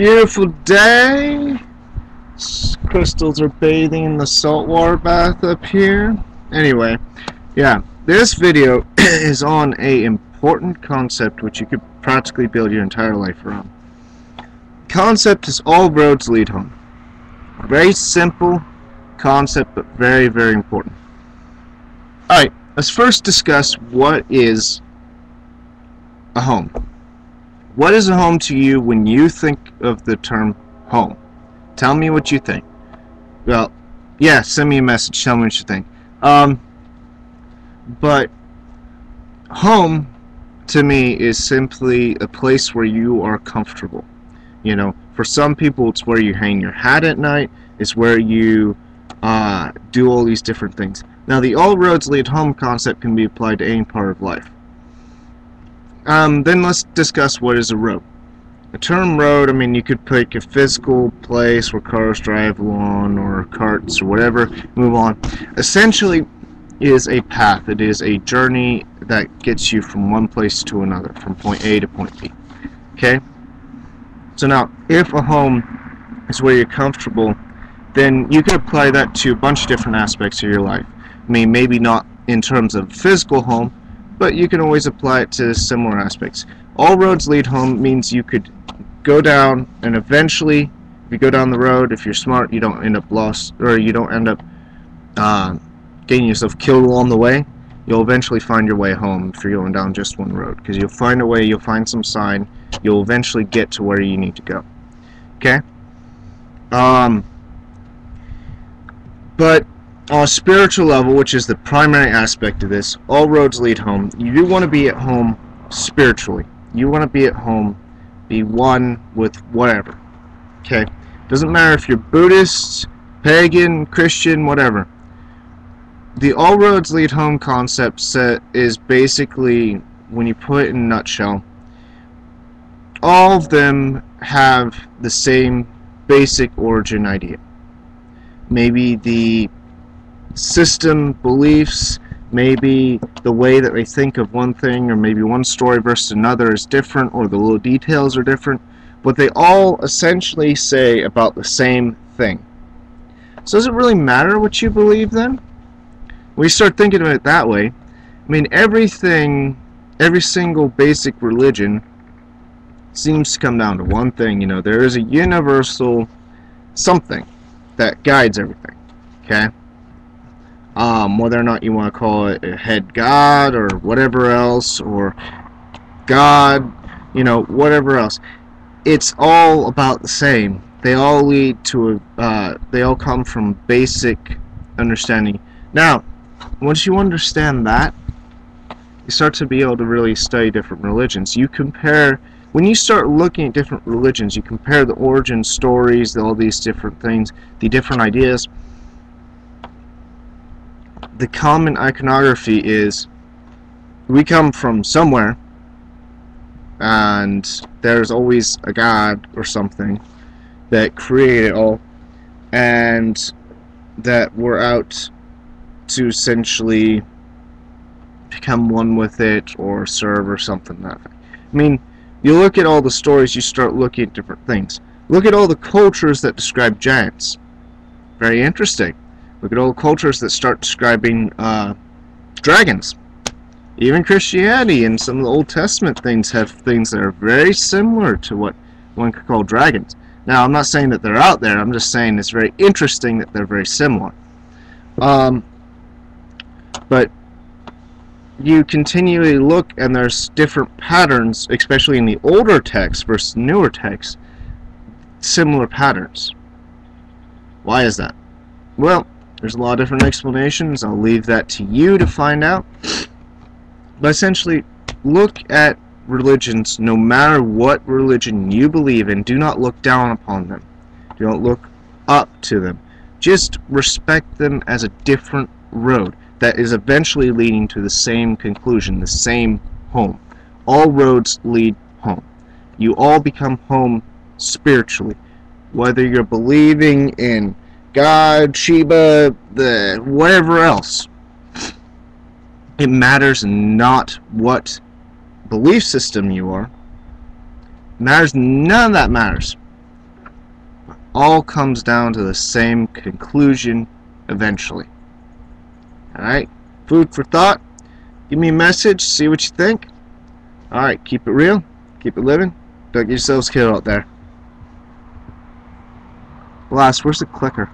beautiful day. Crystals are bathing in the saltwater bath up here. Anyway, yeah, this video is on a important concept which you could practically build your entire life around. Concept is all roads lead home. Very simple concept, but very, very important. Alright, let's first discuss what is a home. What is a home to you when you think of the term home? Tell me what you think. Well, yeah, send me a message, tell me what you think. But home to me is simply a place where you are comfortable. You know, for some people it's where you hang your hat at night, it's where you do all these different things. Now the all roads lead home concept can be applied to any part of life. Then let's discuss what is a road. The term road, I mean, you could pick a physical place where cars drive along, or carts, or whatever, move on. Essentially, it is a path. It is a journey that gets you from one place to another, from point A to point B. Okay? So now, if a home is where you're comfortable, then you can apply that to a bunch of different aspects of your life. I mean, maybe not in terms of physical home, but you can always apply it to similar aspects. All roads lead home means you could go down, and eventually, if you go down the road, if you're smart, you don't end up lost, or you don't end up getting yourself killed along the way. You'll eventually find your way home if you're going down just one road, because you'll find a way, you'll find some sign, you'll eventually get to where you need to go. Okay? But on a spiritual level, which is the primary aspect of this, all roads lead home. You do want to be at home spiritually. You want to be at home, be one with whatever. Okay? Doesn't matter if you're Buddhist, pagan, Christian, whatever. The all roads lead home concept is basically, when you put it in a nutshell, all of them have the same basic origin idea. Maybe the system, beliefs, maybe the way that they think of one thing, or maybe one story versus another is different, or the little details are different, but they all essentially say about the same thing. So does it really matter what you believe then? When you start thinking of it that way, I mean, every single basic religion seems to come down to one thing. You know, there is a universal something that guides everything. Okay? Whether or not you want to call it a head god or whatever else, or God, you know, whatever else, it's all about the same. They all lead to they all come from basic understanding. Now, once you understand that, you start to be able to really study different religions. You compare, when you start looking at different religions, you compare the origin stories, all these different things, the different ideas. The common iconography is, we come from somewhere, and there's always a god or something that created it all, and that we're out to essentially become one with it, or serve, or something that way. I mean, you look at all the stories, you start looking at different things. Look at all the cultures that describe giants. Very interesting. Look at all the cultures that start describing dragons. Even Christianity and some of the Old Testament things have things that are very similar to what one could call dragons. Now, I'm not saying that they're out there, I'm just saying it's very interesting that they're very similar. But you continually look, and there's different patterns, especially in the older texts versus newer texts, similar patterns. Why is that? Well, there's a lot of different explanations. I'll leave that to you to find out. But essentially, look at religions, no matter what religion you believe in. Do not look down upon them. Do not look up to them. Just respect them as a different road that is eventually leading to the same conclusion, the same home. All roads lead home. You all become home spiritually. Whether you're believing in God, Shiva, whatever else, it matters not what belief system you are. It matters, none of that matters. all comes down to the same conclusion eventually. Alright, food for thought. Give me a message, see what you think. Alright, keep it real, keep it living. Don't get yourselves killed out there. Last, where's the clicker?